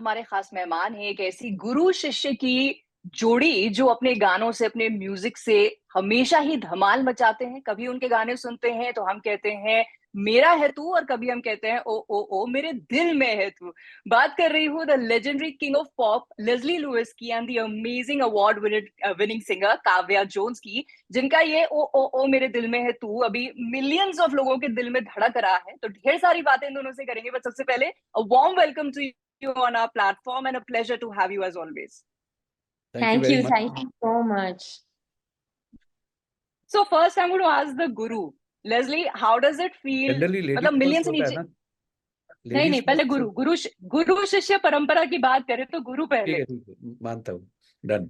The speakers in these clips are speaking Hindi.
हमारे खास मेहमान हैं, एक ऐसी गुरु शिष्य की जोड़ी जो अपने गानों से, अपने म्यूजिक से हमेशा ही धमाल मचाते हैं। कभी उनके गाने सुनते हैं तो हम कहते हैं मेरा है तू, और कभी हम कहते हैं ओ मेरे दिल में है तू। बात कर रही हूँ the legendary king of pop Leslee Lewis की and the amazing award winning singer Kavya Jones की, जिनका ये ओ मेरे दिल में है तू अभी मिलियंस ऑफ लोगों के दिल में धड़क रहा है। तो ढेर सारी बातें इन दोनों से करेंगे, बट सबसे पहले a warm welcome to you on our platform and a pleasure to have you as always. Thank you very much. Thank you so much. So first I'm going to ask the guru. Leslie, how does it feel? Generally मतलब ladies मिलियन first से होता है नीचे। ना, नहीं लेडीज नहीं, पहले फर्स्ट। गुरु गुरु गुरु शिष्य परंपरा की बात करें तो गुरु ठीक पहले। है ठीक है, मानता हूँ, डन।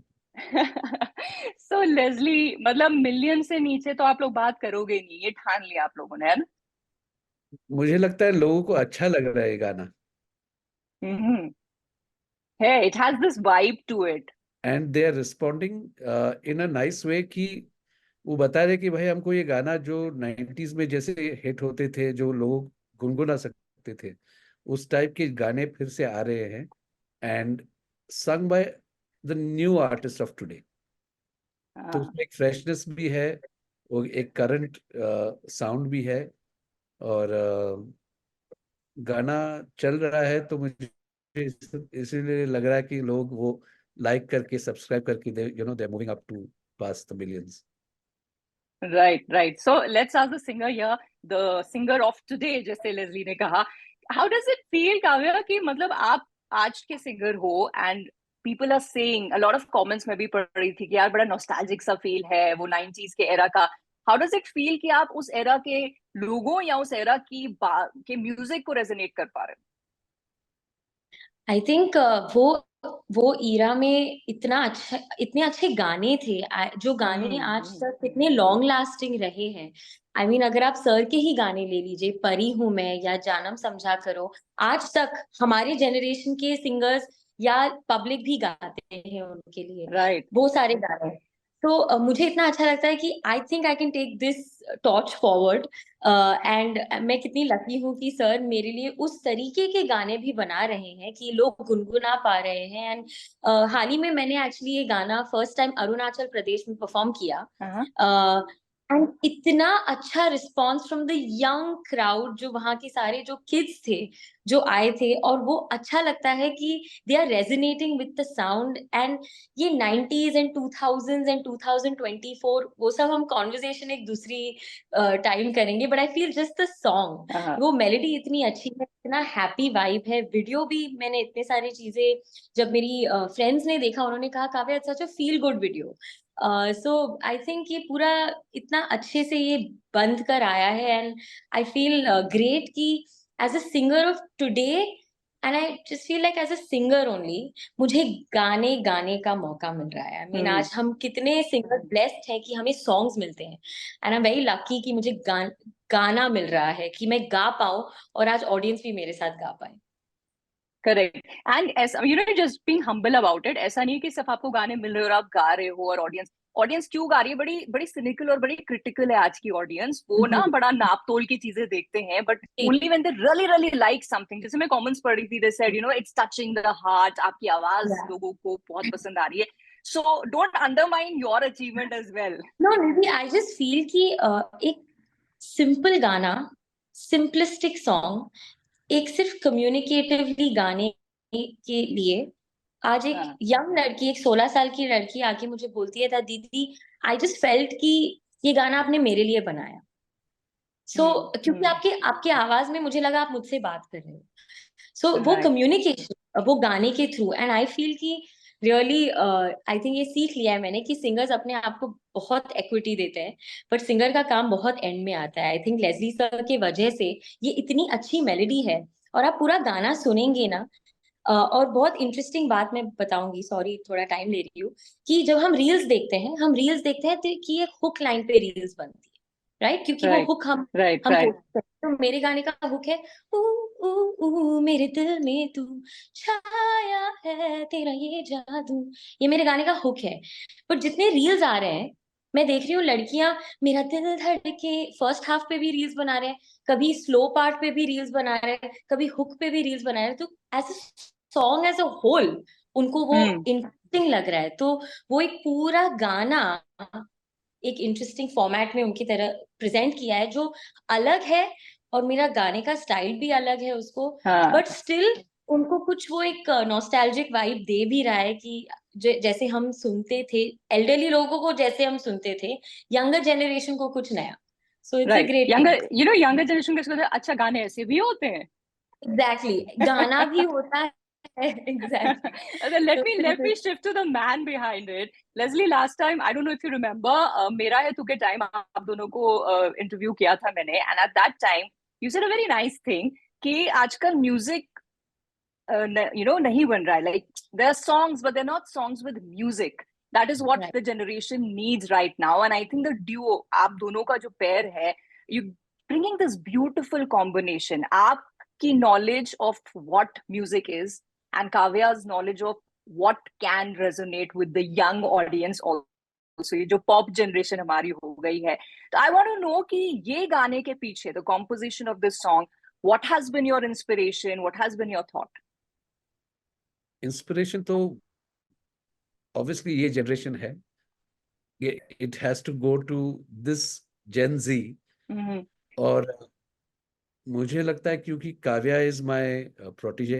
सो लेस्ली, मतलब मिलियन से नीचे तो आप लोग बात करोगे नहीं, ये ठान लिया आप लोगों ने, है ना? मुझे लगता है लोगों को अच्छा लग रहा है ये गाना, हम्म। है, it has this vibe to it. And they are responding in a nice way कि वो बता रहे कि भाई हमको ये गाना जो 90s में जैसे हिट होते थे, जो लोग गुनगुना सकते थे, उस टाइप के गाने फिर से आ रहे हैं, and sung by the new artist of today. तो हाँ, उसमें एक फ्रेशनेस भी है, वो एक करंट साउंड भी है, और गाना चल रहा है, तो मुझे इसीलिए लग रहा है कि लोग वो लाइक करके, सब्सक्राइब करके, they moving up to pass the millions. Right right. So let's ask the singer here, the singer of today, जैसे लेस्ली ने कहा। How does it feel Kavya कि मतलब आप आज के सिंगर हो and people are saying, a lot of comments में भी पढ़ रही थी कि यार बड़ा नॉस्टैल्जिक सा फील है वो 90s के एरा का। हाउ डज इट फील कि आप उस एरा के लोगों या उस एरा की के म्यूजिक को रेजोनेट कर पा रहे आई थिंक वो ईरा में इतने अच्छे गाने थे, जो हो? गाने आज तक कितने लॉन्ग लास्टिंग रहे हैं। आई मीन अगर आप सर के ही गाने ले लीजिए, परी हूं मैं या जानम समझा करो, आज तक हमारे जनरेशन के सिंगर्स या पब्लिक भी गाते हैं उनके लिए राइट। वो सारे गाने। तो मुझे इतना अच्छा लगता है कि I think I can take this torch forward, and मैं कितनी लकी हूँ कि सर मेरे लिए उस तरीके के गाने भी बना रहे हैं कि लोग गुनगुना पा रहे हैं। एंड हाल ही में मैंने एक्चुअली ये गाना फर्स्ट टाइम अरुणाचल प्रदेश में परफॉर्म किया, एंड इतना अच्छा response from the young crowd, जो वहाँ के सारे जो किड्स थे जो आए थे, और वो अच्छा लगता है कि they are resonating with the sound. And ये 90s एंड 2000s एंड 2024 वो सब हम कॉन्वर्जेशन एक दूसरी टाइम करेंगे, but I feel just the song, वो मेलोडी इतनी अच्छी है, इतना हैप्पी वाइब है, वीडियो भी मैंने इतने सारी चीजें, जब मेरी फ्रेंड्स ने देखा उन्होंने कहा Kavya it's such a feel good video. So I think ये पूरा इतना अच्छे से ये बंध कर आया है, एंड आई फील ग्रेट कि as a singer of today, and I just feel like as a singer only मुझे गाने गाने का मौका मिल रहा है। आई मीन आज हम कितने सिंगर ब्लेस्ड हैं कि हमें सॉन्ग्स मिलते हैं, and I am very lucky कि मुझे गाना मिल रहा है कि मैं गा पाऊं और आज ऑडियंस भी मेरे साथ गा पाए। करेक्ट। एंड ऐसा, you know, just being humble about it, ऐसा नहीं है कि सिर्फ आपको गाने मिल रहे हो और आप गा रहे हो और ऑडियंस ऑडियंस क्यों गा रही है, बड़ी बड़ी सिनिकल और बड़ी क्रिटिकल है आज की ऑडियंस। वो ना बड़ा नाप तोल की चीजें देखते हैं, but only when they really really like something. जैसे मैं कमेंट्स पढ़ रही थी, they said, you know, it's touching the heart, आपकी आवाज लोगों को बहुत पसंद आ रही है। So don't undermine your achievement as well. No Nidhi, I just feel कि एक सिंपल गाना, सिंपलिस्टिक सॉन्ग, एक सिर्फ कम्युनिकेटिवली गाने के लिए आज एक यंग लड़की, एक 16 साल की लड़की आके मुझे बोलती है था दीदी, आई जस्ट फेल्ट कि ये गाना आपने मेरे लिए बनाया। सो क्योंकि आपके आपके आवाज में मुझे लगा आप मुझसे बात कर रहे हो। सो वो कम्युनिकेशन वो गाने के थ्रू, एंड आई फील कि रियली आई थिंक ये सीख लिया है मैंने कि सिंगर्स अपने आप को बहुत इक्विटी देते हैं, बट सिंगर का काम बहुत एंड में आता है। आई थिंक लेस्ली सर के वजह से ये इतनी अच्छी मेलोडी है, और आप पूरा गाना सुनेंगे ना, और बहुत इंटरेस्टिंग बात मैं बताऊंगी, सॉरी थोड़ा टाइम ले रही हूँ, कि जब हम रील्स देखते हैं तो कि एक हुक लाइन पे रील्स बनती है, राइट? क्योंकि वो हुक हम पोस्ट करते हैं। तो मेरे गाने का हुक है, ऊ ऊ मेरे दिल में तू छाया है तेरा ये जादू, ये मेरे गाने का हुक है। पर जितने रील्स आ रहे हैं, मैं देख रही हूँ लड़कियां मेरा दिल धड़के फर्स्ट हाफ पे भी रील्स बना रहे हैं, कभी स्लो पार्ट पे भी रील्स बना रहे हैं, कभी हुक पे भी रील्स बना रहे हैं। तो as song as a whole उनको वो हम्म इंटरेस्टिंग लग रहा है, तो वो एक पूरा गाना एक इंटरेस्टिंग फॉर्मेट में उनकी तरह प्रेजेंट किया है, जो अलग है, और मेरा गाने का स्टाइल भी अलग है उसको, हाँ बट स्टिल उनको कुछ वो एक नॉस्टैल्जिक वाइब दे भी रहा है कि जैसे हम सुनते थे, एल्डरली लोगों को जैसे हम सुनते थे, यंगर जनरेशन को कुछ नया। So it's a right, great thing. Younger younger generation के साथ अच्छा गाने ऐसे भी होते हैं। एग्जैक्टली, गाना भी होता है। Exactly. Let me shift to the man behind it. Leslie, last time, I don't know if you remember, मेरा है तू के टाइम आप दोनों को इंटरव्यू किया था मैंने, and at that time you said a very nice thing कि आजकल म्यूजिक नहीं बन रहा है, like there are songs but they're not songs with music. That is what Right. the generation needs right now, and I think the duo आप दोनों का जो pair है, you bringing this beautiful combination. आपकी knowledge of what music is and Kavya's knowledge of what can resonate with the young audience also, ये जो pop generation हमारी हो गई है. तो I want to know कि ये गाने के पीछे the composition of this song, what has been your inspiration, what has been your thought? Inspiration तो ऑब्वियसली ये जनरेशन है, ये it has to go to this gen Z. Mm-hmm. और मुझे लगता है क्योंकि काव्या इज माय प्रोटीजे,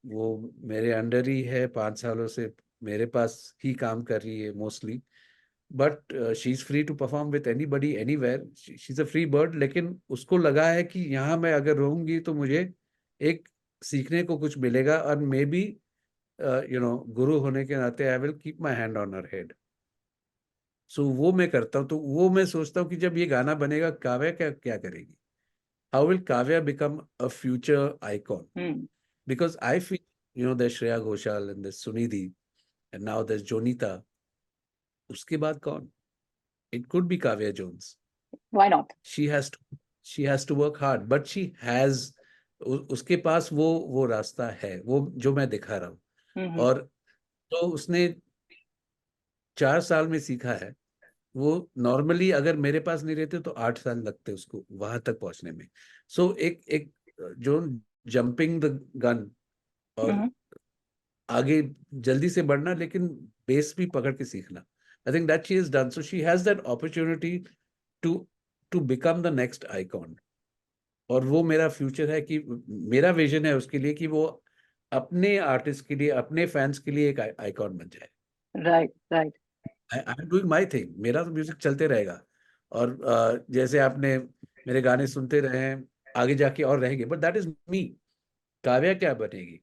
वो मेरे अंडर ही है, 5 सालों से मेरे पास ही काम कर रही है mostly, but she is free to perform with anybody anywhere, she is a free bird. लेकिन उसको लगा है कि यहाँ मैं अगर रहूंगी तो मुझे एक सीखने को कुछ मिलेगा, और मे बी गुरु होने के नाते I will keep my hand on her head. So वो मैं करता हूँ। तो वो मैं सोचता हूँ कि जब ये गाना बनेगा, काव्या क्या क्या करेगी, how will Kavya become a future icon, Hmm. Because I feel there's Shreya Ghoshal and there's Sunidhi and now there's Jonita, उसके बाद कौन? It could be Kavya Jones. Why not? she has to work hard, but she has, उसके पास वो रास्ता है, वो जो मैं दिखा रहा हूँ। Mm-hmm. और तो उसने 4 साल में सीखा है, वो नॉर्मली अगर मेरे पास नहीं रहते तो 8 साल लगते उसको वहां तक पहुंचने में। सो एक एक जो जंपिंग द गन, और Mm-hmm. आगे जल्दी से बढ़ना, लेकिन बेस भी पकड़ के सीखना, I think that she is done. So she has that opportunity to to become the next icon. और वो मेरा फ्यूचर है, कि मेरा विजन है उसके लिए कि वो अपने आर्टिस्ट के लिए, अपने फैंस के लिए एक आइकॉन बन जाए। Right, right. I am doing my thing, मेरा तो म्यूजिक चलते रहेगा। और जैसे आपने मेरे गाने सुनते रहे हैं, आगे जाके और रहेंगे, but that is me. Kavya क्या बनेगी?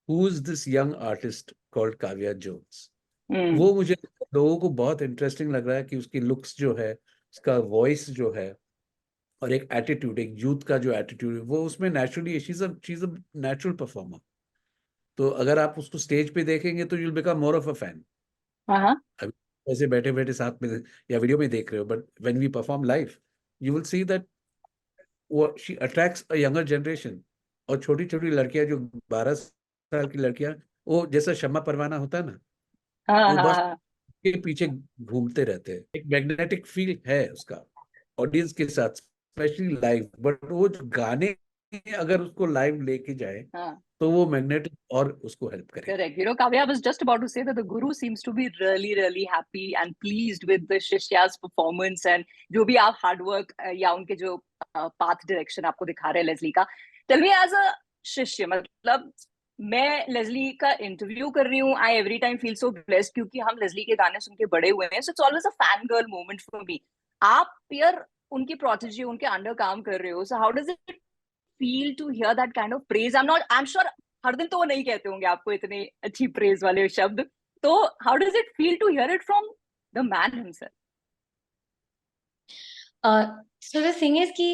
Who is this young artist called Kavya Jones? Mm. वो मुझे लोगों को बहुत इंटरेस्टिंग लग रहा है कि उसकी लुक्स जो है, उसका वॉइस जो है, और एक एटीट्यूड, एक यूथ का जो एटीट्यूड है, वो उसमें naturally, she is a natural performer. तो अगर आप उसको स्टेज पे देखेंगे तो you'll become more of a fan. Uh-huh. अभी ऐसे बैठे बैठे साथ में या वीडियो में देख रहे हो, but when we perform live, you will see that वो she attracts a younger generation. और छोटी छोटी लड़कियां, जो 12 साल की लड़कियां, वो जैसा शम्मा परवाना होता है ना, हाँ वो हाँ बस हाँ. के पीछे घूमते रहते हैं। एक मैग्नेटिक फील है उसका ऑडियंस के साथ, स्पेशली लाइव। बट वो जो गाने अगर उसको लाइव लेके जाए हाँ. तो वो मैग्नेटिक और उसको हेल्प करेगा। Correct. Kavya, I was just about to say that the Guru seems to be really, really happy and pleased with the Shishya's performance and जो भी आप hard work या उनके जो path direction आपको दिखा रहे हैं लेस्ली का. Tell me as a शिष्य, मतलब मैं लेस्ली का इंटरव्यू कर रही हूँ, I every time feel so blessed क्योंकि हम लेस्ली के गाने सुन के बड़े हुए हैं, so it's always a fan girl moment for me. आप यार उनकी प्रोटेजी, उनके अंडर काम कर रहे हो, so how does it feel to hear that kind of praise? I'm sure हर दिन तो वो नहीं कहते होंगे आपको इतने अच्छी प्रेज वाले शब्द. तो how does it feel to hear it from the man himself? So the thing is कि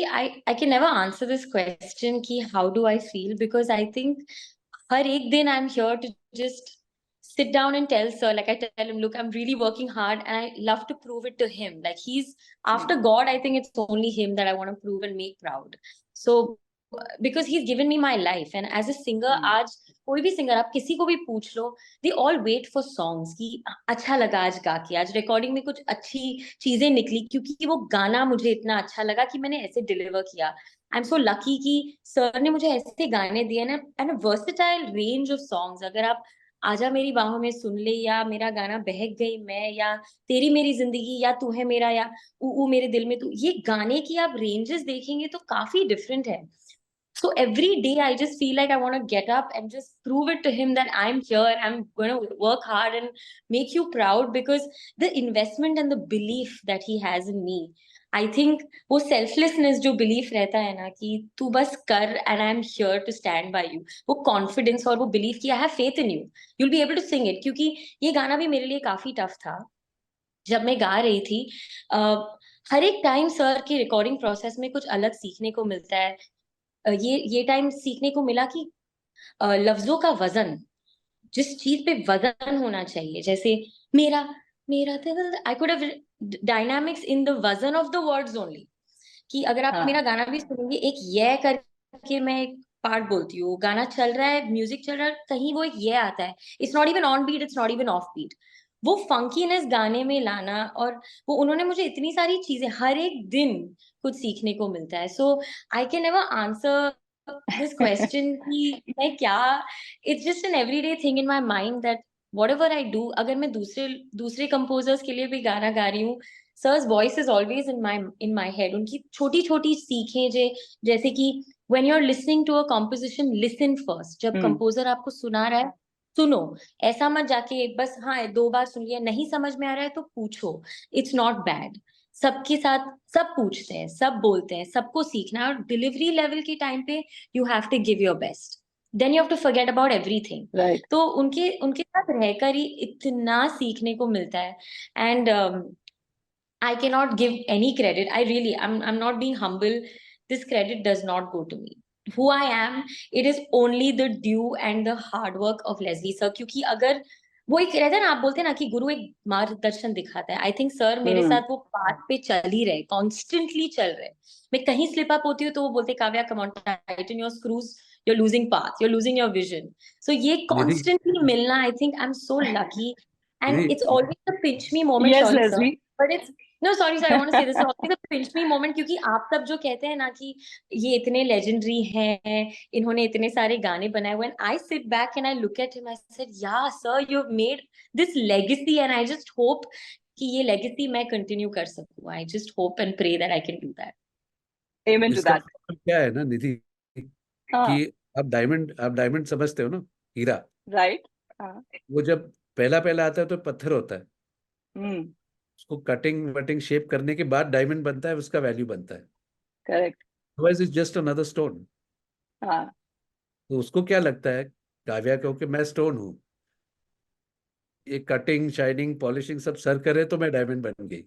I can never answer this question कि how do I feel, because I think हर एक दिन I'm here to just sit down and tell sir, like I tell him, look, I'm really working hard and I love to prove it to him. Like he's after God, I think it's only him that I want to prove and make proud. So because he's given me my life, and as a singer, आज कोई भी सिंगर आप किसी को भी पूछ लो, they all wait for songs कि अच्छा लगा आज गा के, आज रिकॉर्डिंग में कुछ अच्छी चीजें निकली क्योंकि वो गाना मुझे इतना अच्छा लगा कि मैंने ऐसे डिलीवर किया. आई एम सो लकी कि सर ने मुझे ऐसे गाने दिए ना, and versatile range of songs. अगर आप आजा मेरी बाहों में सुन ले, या मेरा गाना बहक गई मैं, या तेरी मेरी जिंदगी, या तू है मेरा, या ऊ मेरे दिल में तू, ये गाने की आप रेंजेस देखेंगे तो काफी डिफरेंट है। So every day I just feel like I want to get up and just prove it to him that I'm here, I'm going to work hard and make you proud, because the investment and the belief that he has in me, I think वो selflessness जो belief रहता है ना कि तू बस कर and I'm here to stand by you, वो confidence और वो belief कि I have faith in you, you'll be able to sing it। क्योंकि ये गाना भी मेरे लिए काफी टफ था जब मैं गा रही थी। हर एक टाइम सर की रिकॉर्डिंग प्रोसेस में कुछ अलग सीखने को मिलता है। ये टाइम सीखने को मिला कि लफ्जों का वजन, जिस चीज पे वजन होना चाहिए, जैसे मेरा मेरा दिल, I could have dynamics in the वजन ऑफ द वर्ड्स ओनली। कि अगर आप मेरा गाना भी सुनेंगे, एक ये करके मैं एक पार्ट बोलती हूँ, गाना चल रहा है, म्यूजिक चल रहा है, कहीं वो एक ये आता है, it's not even on beat, it's not even off beat, वो फंकीनेस गाने में लाना। और वो उन्होंने मुझे इतनी सारी चीजें, हर एक दिन कुछ सीखने को मिलता है। So I can never answer this question कि मैं क्या, it's just an everyday thing in my mind that whatever I do, अगर मैं दूसरे दूसरे कंपोजर्स के लिए भी गाना गा रही हूँ, Sir's voice is always in my head. उनकी छोटी छोटी सीखें जैसे कि when you're listening to a composition, listen first. जब कंपोजर आपको सुना रहा है, सुनो, ऐसा मत जाके बस हाँ 2 बार सुन लिया, नहीं समझ में आ रहा है तो पूछो, इट्स नॉट बैड। सबके साथ सब पूछते हैं, सब बोलते हैं, सबको सीखना है, और डिलीवरी लेवल के टाइम पे you have to give your best, then you have to forget about everything. Right. तो उनके उनके साथ रहकर ही इतना सीखने को मिलता है। And I cannot give any credit. I'm not being humble. This credit does not go to me. Who I am, it is only the due and the hard work of Leslie sir. क्योंकि अगर वो एक रहता है ना, आप बोलते हैं ना कि गुरु एक मार्गदर्शन दिखाता है, आई थिंक सर मेरे साथ वो पाथ पे चल ही रहे, कॉन्स्टेंटली चल रहे। मैं कहीं स्लिप अप होती हूँ तो वो बोलते Kavya come on, tighten your screws, you're losing path, you're losing your vision. So ये निधि constantly मिलना, I think I'm so lucky, and Nidhi it's always a pinch me moment. Yes, Sorry sir, Leslie. but it's no, sorry sir, I want to say this is always a pinch me moment, क्योंकि आप सब जो कहते हैं ना कि ये इतने legendary हैं, इन्होंने इतने सारे गाने बनाए, when I sit back and I look at him, I said, yeah sir, you've made this legacy, and I just hope कि ये legacy मैं continue कर सकूँ। I just hope and pray that I can do that. Amen to इसका that. मतलब क्या है ना निधि, कि आप डायमंड समझते हो ना, हीरा, राइट। वो जब पहला पहला आता है तो पत्थर होता है, हम्म। उसको कटिंग वटिंग शेप करने के बाद डायमंड बनता है, उसका वैल्यू बनता है, correct. Otherwise is just another stone. हाँ। तो उसको क्या लगता है, काव्या को, कि मैं स्टोन हूँ, ये कटिंग शाइनिंग पॉलिशिंग सब सर करे तो मैं डायमंड बन गई,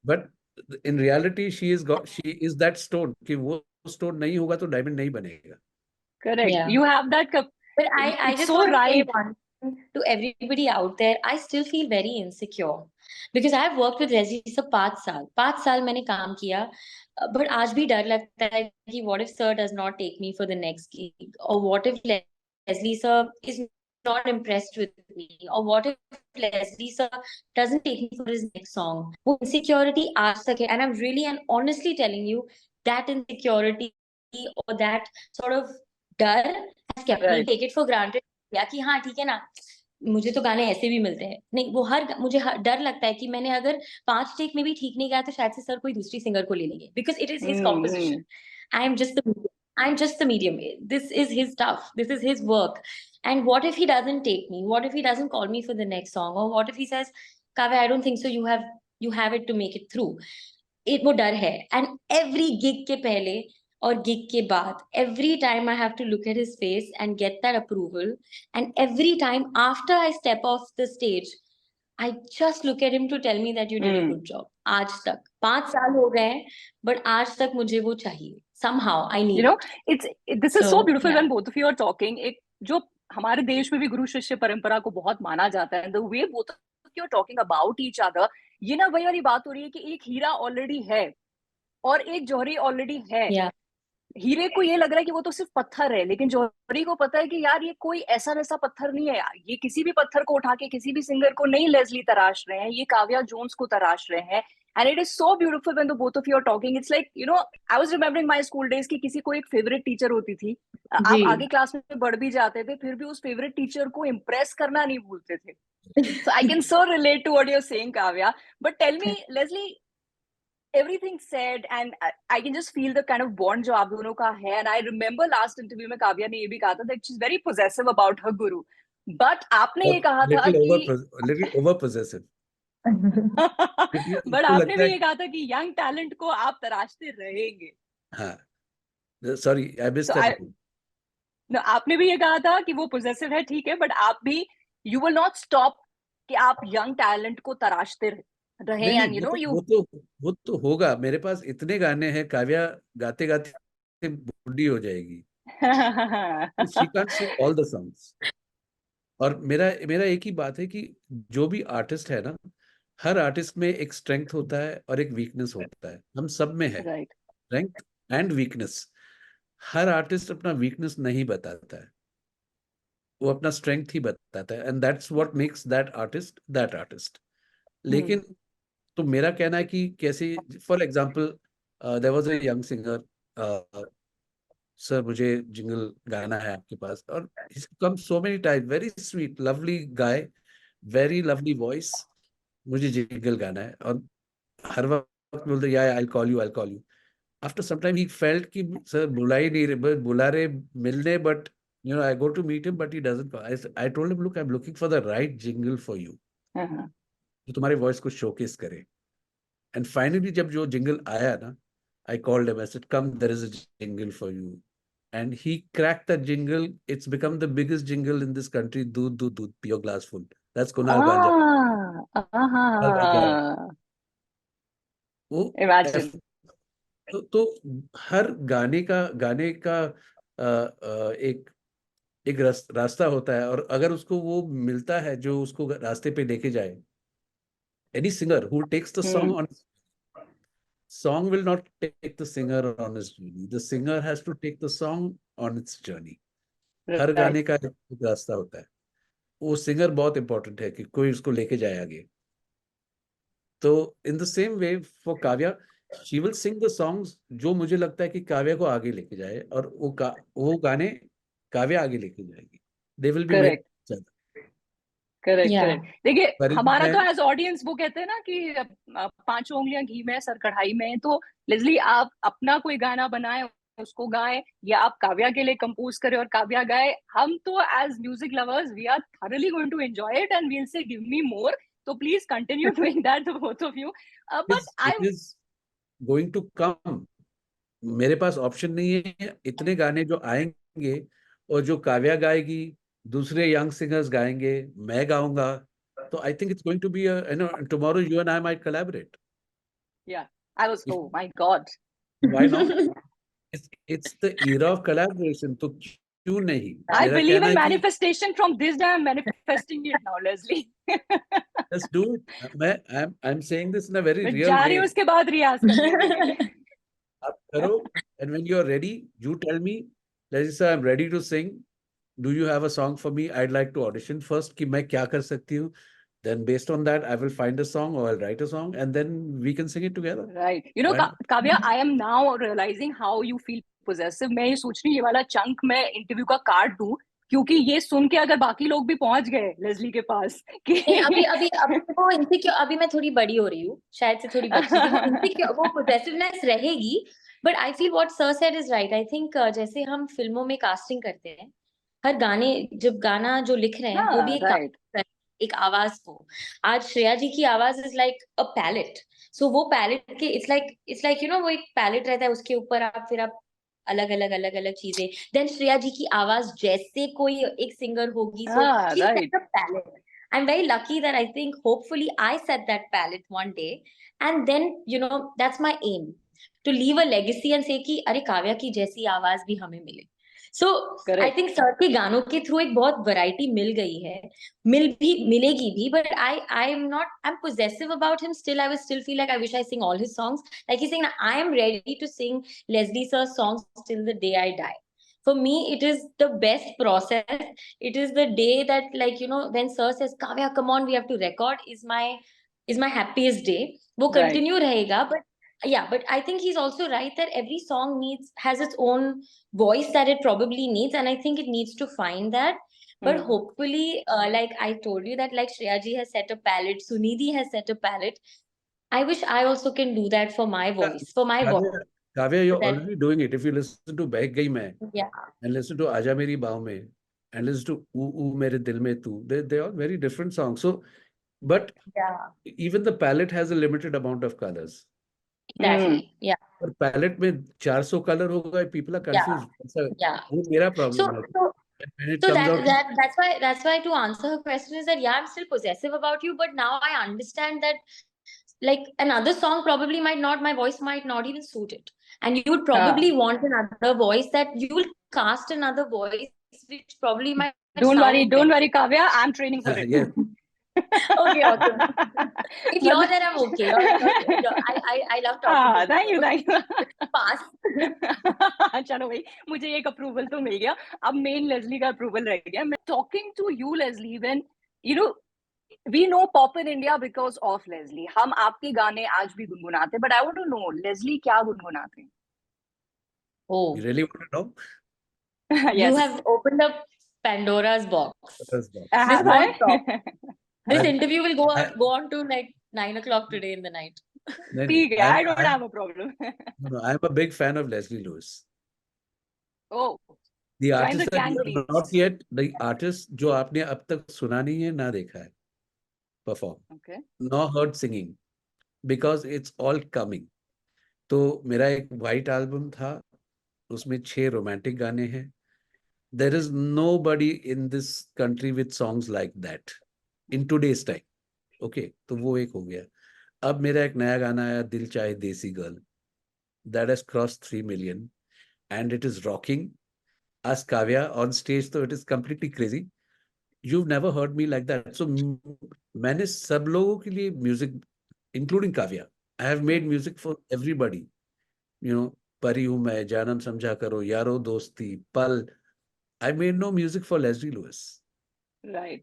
but in reality she is that stone, कि वो स्टोन नहीं होगा तो डायमंड नहीं बनेगा। Correct. Yeah. You have that. But I It's just so want to say right. one thing to everybody out there. I still feel very insecure because I've worked with Leslie sir 5 साल मैंने काम किया, but आज भी डर लगता है कि what if sir does not take me for the next gig, or what if Leslie sir is not impressed with me, or what if Leslie sir doesn't take me for his next song. वो insecurity आज तक है, and I'm really and honestly telling you that insecurity or that sort of डर has kept me, Right. take it for granted, या कि हाँ ठीक है ना, मुझे तो गाने ऐसे भी मिलते हैं। नहीं, वो मुझे डर लगता है कि मैंने अगर 5 टेक में भी ठीक नहीं गाया तो शायद से सर कोई दूसरी सिंगर को ले लेंगे, because it is his composition. I am just the medium. I'm just the medium. This is his stuff. This is his work. And what if he doesn't take me? What if he doesn't call me for the next song? Or what if he says, Kavya, I don't think so. You have it to make it through. वो डर है। And every gig के पहले और गिग के बाद, every time I have to look at his face and get that approval, and every time after I step off the stage, I just look at him to tell me that you did a good job. आज तक 5 साल हो गए हैं, but आज तक मुझे वो चाहिए, somehow I need it. This is so beautiful yeah. when both of you are talking. एक जो हमारे देश में भी गुरु शिष्य परंपरा को बहुत माना जाता है, the way both of you are talking about each other, ये ना वही वाली बात हो रही है कि एक हीरा ऑलरेडी है और एक जौहरी ऑलरेडी है। Yeah. हीरे को ये लग रहा है कि वो तो सिर्फ पत्थर है, लेकिन जौहरी को पता है कि यार ये कोई ऐसा वैसा पत्थर नहीं है, ये किसी भी पत्थर को उठा के किसी भी सिंगर को नहीं लेस्ली तराश रहे हैं, ये काव्या जोन्स को तराश रहे हैं। And it is so beautiful when the both of you are talking. It's like I was remembering my school days की किसी को एक फेवरेट टीचर होती थी, जी। आप आगे क्लास में बढ़ भी जाते थे फिर भी उस फेवरेट टीचर को इम्प्रेस करना नहीं भूलते थे। So I can so relate to what you're saying, Kavya. But tell me, Leslie, everything said, and I can just feel the kind of bond जो आप दोनों का है. And I remember last interview में काव्या ने ये भी कहा था that she's very possessive about her guru. But आपने ये कहा था कि little over possessive. क्योंकि but उसको आपने लगता भी है ये कहा था कि यंग टैलेंट को आप तराशते रहेंगे. हाँ, sorry I miss So I that. no, आपने भी ये कहा था कि वो possessive है, ठीक है, but आप भी you will not stop कि आप यंग टैलेंट को तराशते रहे. नहीं नहीं, And वो तो होगा। मेरे पास इतने गाने हैं, काव्या गाते गाते बूढ़ी हो जाएगी। She can't Singh all the songs. और मेरा मेरा एक ही बात है कि जो भी आर्टिस्ट है ना, हर आर्टिस्ट में एक स्ट्रेंथ होता है और एक वीकनेस होता है। हम सब में है right. Strength and weakness. हर आर्टिस्ट अपना वीकनेस नहीं बताता है, वो अपना स्ट्रेंथ ही बताता है, and that's what makes that artist. लेकिन तो मेरा कहना है कि कैसे, for example there was a young singer, sir मुझे जिंगल गाना है आपके पास, और come so many time, very sweet lovely guy, very lovely voice, मुझे जिंगल गाना है। और हर वक्त बोलते या I call you. After some time he felt कि सर बुला ही नहीं रहे, बुला रहे मिलने, but I go to meet him but he doesn't. I told him look I am looking for the right jingle for you, जो तुम्हारी वॉइस को शोकेस करे। एंड फाइनली जब जो जिंगल आया ना, I called him. I said, "Come, there is a jingle for you." And he cracked that jingle. It's become the biggest jingle in this country. Doodh, doodh, doodh, pure glass full. That's Kunal Ganja. Kunal Ganja है वो। Imagine. तो हर गाने का एक एक रास्ता होता है, और अगर उसको वो मिलता है जो उसको रास्ते पे लेके जाए, any singer who takes the song will not take the singer on his journey. The singer has to take the song on its journey. Her Right. गाने का एक रास्ता होता है, वो सिंगर बहुत इंपॉर्टेंट है कि कोई उसको लेके जाए आगे। तो in the same way for Kavya, she will sing the songs जो मुझे लगता है कि काव्या को आगे लेके जाए, और वो गाने काव्या आगे लेके जाएगी। They will be Correct. Made. Correct Yeah. Correct. देखिए परिधि हमारा तो में एज ऑडियंस वो कहते हैं ना कि पांचों उंगलियां घी में सर कढ़ाई में। तो लेस्ली आप अपना कोई गाना बनाए, उसको गाएं, या आप काव्या के लिए कंपोज करें और काव्या गाए, हम तो as music lovers we are thoroughly going to enjoy it and we'll say give me more. तो please continue doing that the both of you. But it I is going to come. मेरे पास ऑप्शन नहीं है, इतने गाने जो आएंगे, और जो काव्या गाएगी, दूसरे यंग सिंगर्स गाएंगे, मैं गाऊंगा, तो I think it's going to be tomorrow you and I might collaborate. या I was oh my God. Why not? It's the era of collaboration, तो क्यों नहीं? I मेरा believe कहना in है कि manifestation. From this day, I'm manifesting it now, Leslie. Let's do it. I am saying this in a very मैं रियल जा रही वे। हूँ उसके बाद रियाज करने के लिए। आप करो, and when you are ready you tell me, जैसे I am ready to sing, do you have a song for me? I'd like to audition first कि मैं क्या कर सकती हूँ, then based on that I will find a song or I'll write a song and then we can sing it together. Right. Why not? Kavya, I am now realizing how you feel possessive. मैं ये सोच रही हूँ ये वाला चंक मैं इंटरव्यू का काट दूं, क्योंकि ये सुन के अगर बाकी लोग भी पहुंच गए लेस्ली के पास कि नहीं, अभी वो इनसिक्योर, अभी मैं थोड़ी बड़ी हो रही हूँ, शायद से थोड़ी बच्ची थी, वो इनसिक्योर, वो पोजेसिवनेस रहेगी। But I feel what sir said is right. I think जैसे हम फिल्मों में कास्टिंग करते हैं, हर गाने, जब गाना जो लिख रहे हैं वो भी एक राइट एक आवाज को। आज श्रेया जी की आवाज इज लाइक अ पैलेट। सो वो पैलेट के इट्स लाइक वो एक पैलेट रहता है, उसके ऊपर आप अलग अलग चीजें। देन श्रेया जी की आवाज जैसे कोई एक सिंगर होगी, so she write set a palette. I'm very lucky that I think hopefully I set that palette one day, and then that's my aim, to leave a legacy and say कि अरे काव्या की जैसी आवाज भी हमें मिले। सो आई करेक्ट। थिंक सर के गानों के थ्रू एक बहुत वैरायटी मिल गई है, मिलेगी भी, but I am not, I am possessive about him still. I will still feel like I wish I sing all his songs. Like he's saying, I am ready to sing Leslie sir's songs till the day I die. For me, it is the best process. It is the day that, like, you know, when sir says, Kavya, come on, we have to record, is my happiest day. वो Right. continue रहेगा, but yeah, but I think he's also right that every song has its own voice that it probably needs, and I think it needs to find that. But hopefully, like I told you, that like Shreya ji has set a palette, Sunidhi has set a palette. I wish I also can do that for my voice, Kavya, Kavya, you're That, already doing it. If you listen to Beh Gayi Main yeah, and listen to Aaja Meri Baahon Mein and listen to Oo Oo Mere Dil Mein Tu, they're all very different songs. So, but yeah, even the palette has a limited amount of colors. exactly, yeah, और पैलेट में 400 कलर होगा, people are yeah, confused. ऐसा yeah. वो मेरा So, प्रॉब्लम है. so When it So comes out, that's why to answer her question is that, yeah, I'm still possessive about you, but now I understand that, like, another song probably my voice might not even suit it, and you would probably want another voice, that you will cast another voice which probably might Don't sound worry, better. Kavya. I'm training for it. yes, Okay, awesome. If you're there, I'm okay. I love talking to thank you, you. thank you. Pass. चलो भाई, मुझे एक अप्रूवल तो मिल गया, अब मेन लेस्ली का अप्रूवल रह गया. मैं talking to you Leslie, when you know we know pop in India because of Leslie, हम आपके गाने आज भी गुनगुनाते, but I want to know Leslie क्या गुनगुनाते हैं. Oh, you really want to know? you Yes. have opened up Pandora's box. That's not. This Have won't stop. This I- interview will I- go on to like 9 o'clock today in the night. नहीं, ठीक है, I'm, I don't I'm, have a problem. no, I'm a big fan of Leslie Lewis. Oh, The join artist the that gang, you have please. not yet, the artist जो आपने अब तक सुना नहीं है, ना देखा है, perform, Okay. nor heard singing, because it's all coming. तो मेरा एक white album था, उसमें 6 romantic गाने हैं. There is nobody in this country with songs like that in today's time. Okay, तो वो एक हो गया. अब मेरा एक नया गाना आया, दिल चाहे Desi girl, that has crossed 3 million and it is rocking. Ask Kavya on stage, so it is completely crazy. You've never heard me like that. So मैंने सब लोगों के लिए music, including Kavya, I have made music for everybody. You know, परी हूँ मैं, जानम समझा करो, यारो दोस्ती, पल. I made no music for Leslie Lewis. Right.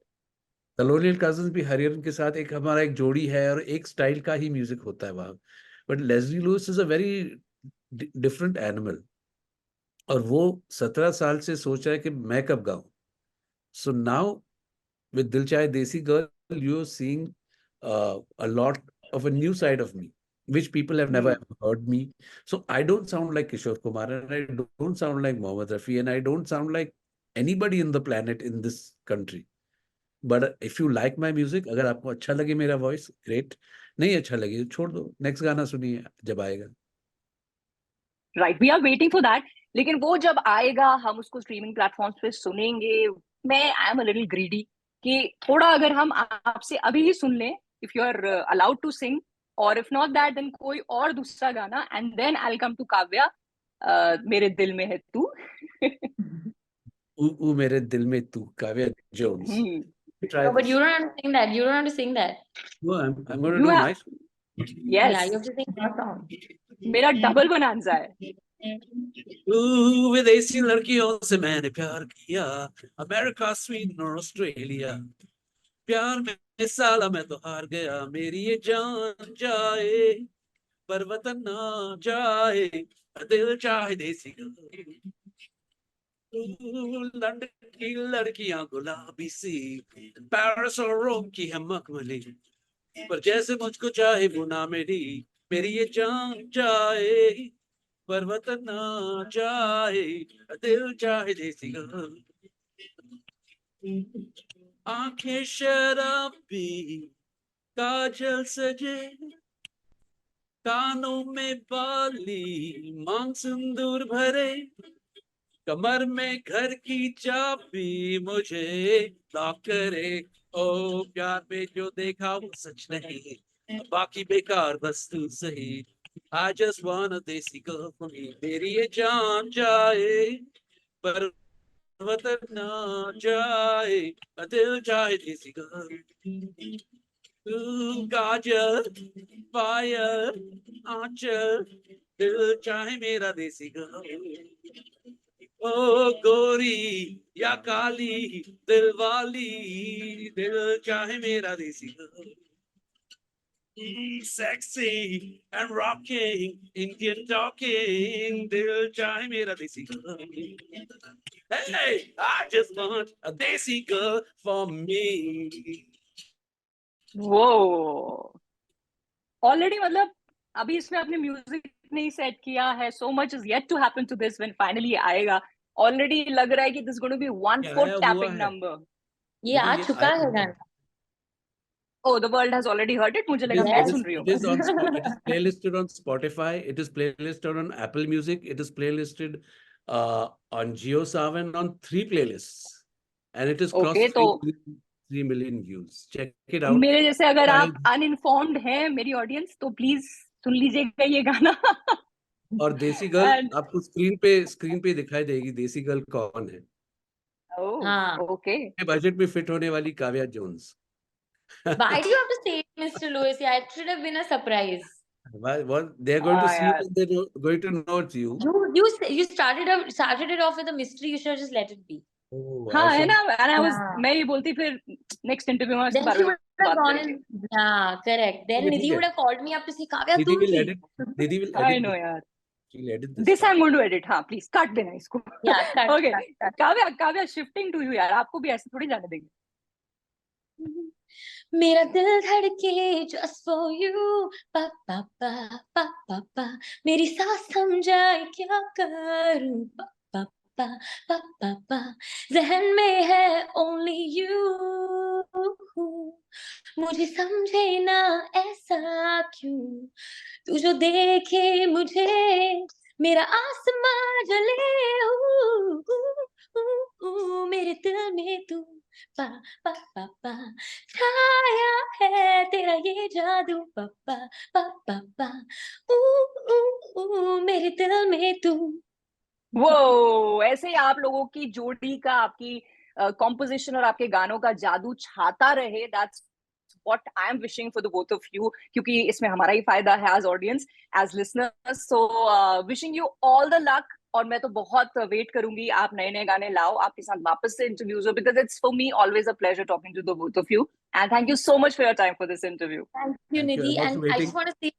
Colonial cousins भी हरिहरन के साथ एक हमारा एक जोड़ी है और एक स्टाइल का ही म्यूजिक होता है वहां. But Leslie Lewis is a very different animal, और वो 17 साल से सोच रहा है कि मैं कब गाऊं. सो नाउ विद दिल चाहे Desi girl you are seeing a lot of a new side of me which people have never ever heard me. So I don't sound like Kishore Kumar, and I don't sound like Mohammed Rafi, and I don't sound like anybody in the planet in this country. But if you like my music, अगर आपको अच्छा लगे मेरा वॉइस, ग्रेट. नहीं अच्छा लगे छोड़ दो, नेक्स्ट गाना सुनिए जब आएगा. Right, we are waiting for that. लेकिन वो जब आएगा हम उसको स्ट्रीमिंग प्लेटफॉर्म्स पे सुनेंगे. मैं I am a little greedy कि थोड़ा अगर हम आपसे अभी ही सुन लें, if you are allowed to sing, और इफ नॉट दैट देन कोई और दूसरा गाना, and then I will come to Kavya. मेरे दिल में है तू. ऊ मेरे दिल में तू, Kavya Jones. Try No, but this. you don't have to sing that. You don't have to sing that. No, I'm going to You do have- nice. Yeah, you yes, have to sing that song. मेरा डबल बनांजा है. विदेशी लड़कियों से मैंने प्यार किया, अमेरिका, स्वीडन और ऑस्ट्रेलिया. प्यार में साला मैं तो हार गया, मेरी ये जान जाए पर वतन ना जाए, दिल चाहे देसी गर्ल. लंदन की लड़कियां गुलाबी सी, पेरिस और रोम की है मखमली, पर जैसे मुझको चाहे वो ना मेरी ये जान जाए पर वतन ना जाए, दिल चाहे देसी गर्ल. आंखें शराबी, काजल सजे, कानों में बाली, मांग सिंदूर भरे, कमर में घर की चाबी, मुझे लॉक करे. ओ प्यार में जो देखा वो सच नहीं, बाकी बेकार बस तू सही. I just want a देसी गर्ल for me, मेरी ये जान जाए पर वतन ना जाए, दिल चाहे देसी गर्ल, काजल पायल आंचल, दिल चाहे मेरा देसी गर्ल। ओ गोरी या काली दिल वाली, दिल चाहे मेरा देसी girl. Sexy and rocking, Indian talking, दिल चाहे मेरा देसी girl. Hey, I just want a desi girl for me. वो ऑलरेडी मतलब अभी इसमें अपने म्यूजिक नहीं सेट किया है. So much is yet to happen to this when finally आएगा. ऑलरेडी लग रहा है कि this going to be one ये फोर आया हुआ टैपिंग है, नंबर. ये आ ये चुका आया है हुआ है। गाना. Oh, the world has already heard it. मुझे लगा मैं सुन रही It is on हूँ. it is playlisted on Spotify. It is playlisted on Apple Music. It is playlisted on JioSaavn on 3 playlists, and it has Okay, crossed तो 3 million views. Check it out. मेरे जैसे अगर While आप अनइन्फॉर्म्ड हैं मेरी ऑडियंस तो प्लीज सुन लीजिएगा ये गाना. और देसी गर्ल And आपको स्क्रीन पे दिखाई देगी. देसी गर्ल कौन है? oh, हाँ. okay. बजट में फिट होने वाली Kavya Jones. Why do you have to say it, Mr. Lewis? Yeah, it should have been a surprise. They are going to see it यार and they're going to know it's you. You started it off with a mystery. You should have just let it be. Oh, I हाँ है should. ना. and I was Yeah. मैं ये बोलती फिर नेक्स्ट इंटरव्यू में इसके Then बारे she में would have बात gone करेंगे. and yeah, correct. Then ठीक Nidhi है. would have called me up to say, Kavya, Didi तुम will थी. edit. Didi will I edit know this. यार. She'll edit this This part. I'm going to edit. हाँ प्लीज काट देना इसको. Yeah, cut, Okay. cut. Kavya shifting to you यार. आपको भी ऐसे थोड़ी जाने देंगे. मेरा दिल धड़के just for you, पा पा पा पा पा पा. मेरी सांस थम जाए क्या करूं, पा पा पा पा पा पा. जहन में है only you. मुझे समझे ना ऐसा क्यों, तू जो देखे मुझे मेरा आसमां जले. मेरे दिल में तू पा पा पा पा. छाया है तेरा ये जादू, पा पा पा पा पा. मेरे दिल में तू. वो ऐसे ही आप लोगों की जोड़ी का आपकी कॉम्पोजिशन और आपके गानों का जादू छाता रहे. That's what I am wishing for the both of you क्योंकि इसमें हमारा ही फायदा है as audience, as listeners. So wishing you all the luck. और मैं तो बहुत वेट करूंगी आप नए नए गाने लाओ, आपके साथ वापस से इंटरव्यूज हो, because it's for me always a pleasure talking to the both of you. And thank you so much for your time for this interview. Thank you, Thank you. Nidhi. I'm also And I waiting. just want to say,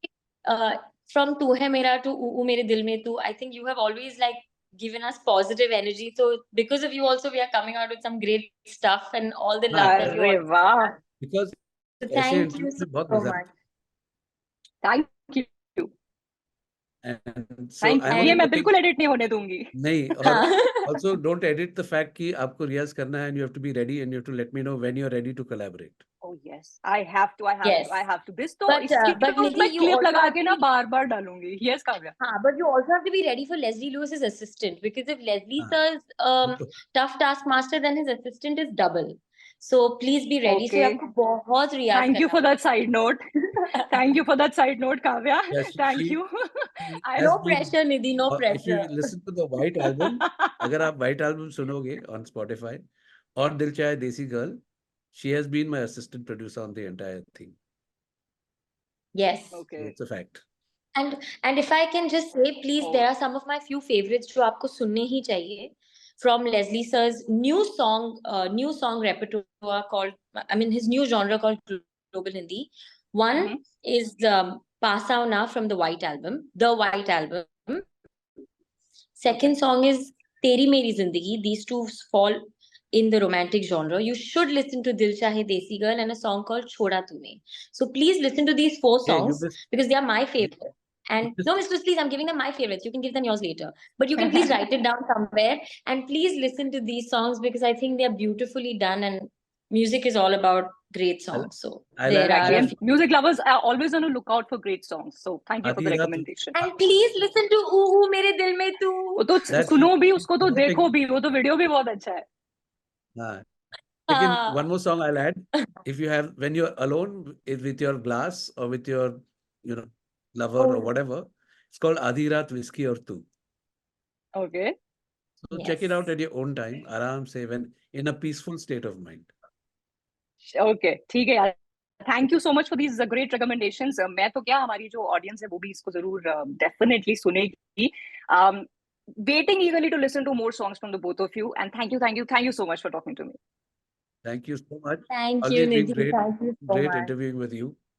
from Tu Hai Mera to Oo Mere Dil Mein Tu, I think you have always like given us positive energy. So because of you also, we are coming out with some great stuff and all the love that you अरे all. वाह. Because So ऐसे thank इंटरव्यू you में बहुत so मजा much. Thank you. and so Thank I'm you. ये also मैं waiting. बिल्कुल एडिट नहीं होने दूंगी. नहीं, और also don't edit the fact कि आपको रियाज करना है and you have to be ready and you have to let me know when you're ready to collaborate. Oh yes, I have to. Yes. This तो But इसकी but तो Nidhi, मैं you क्लिप also लगा have के to ना be, बार बार डालूंगी. Yes, Kavya. but you also have to be ready for Leslie Lewis's assistant, because if Leslie हाँ, sir's तो tough taskmaster, then his assistant is double. So please be ready. So Okay. आपको बहुत रियाज Thank you करना for that side note. Thank you for that side note, Kavya. yeah, Thank she you. I has No been, pressure, Nidhi, no if you pressure. listen to the White Album, अगर आप White Album सुनोगे on Spotify और दिल चाहे Desi girl, she has been my assistant producer on the entire thing. Yes. So Okay. it's a fact. And if I can just say, please, there are some of my few favorites जो आपको सुनने ही चाहिए from Leslie sir's new song repertoire called, I mean, his new genre called Global Hindi. One is Pass Out Now from the White Album. Second song is Teri Meri Zindagi. These two fall in the romantic genre. You should listen to Dil Chahe Desi Girl and a song called Choda Tune. So please listen to these 4 Yeah, you songs missed. because they are my favorite. And no, Mr. Please, I'm giving them my favorites. You can give them yours later. But you can please write it down somewhere and please listen to these songs because I think they're beautifully done and music is all about great songs. So there Exactly. are. And music lovers are always on the lookout for great songs. So thank you for the आधी रात recommendation. And please listen to Ooh Mere Dil Mein Tu. वो तो That's सुनो भी, उसको तो one देखो thing. भी. वो तो वीडियो भी बहुत अच्छा है. हाँ. Again, one more song I'll add. If you have, when you're alone with your glass or with your, lover or whatever, it's called Adhi Raat Whiskey or Tu. Okay. So check it out Yes. at your own time, आराम से, when in a peaceful state of mind. Okay, ठीक है यार। Thank you so much for these great recommendations. मैं तो क्या, हमारी जो ऑडियंस है वो भी इसको जरूर डेफिनेटली सुनेगी। Waiting eagerly to listen to more songs from the both of you, and thank you so much for talking to me. Thank you so much. Thank you, Always been Nidhi. great, Thank you so great much. interviewing with you.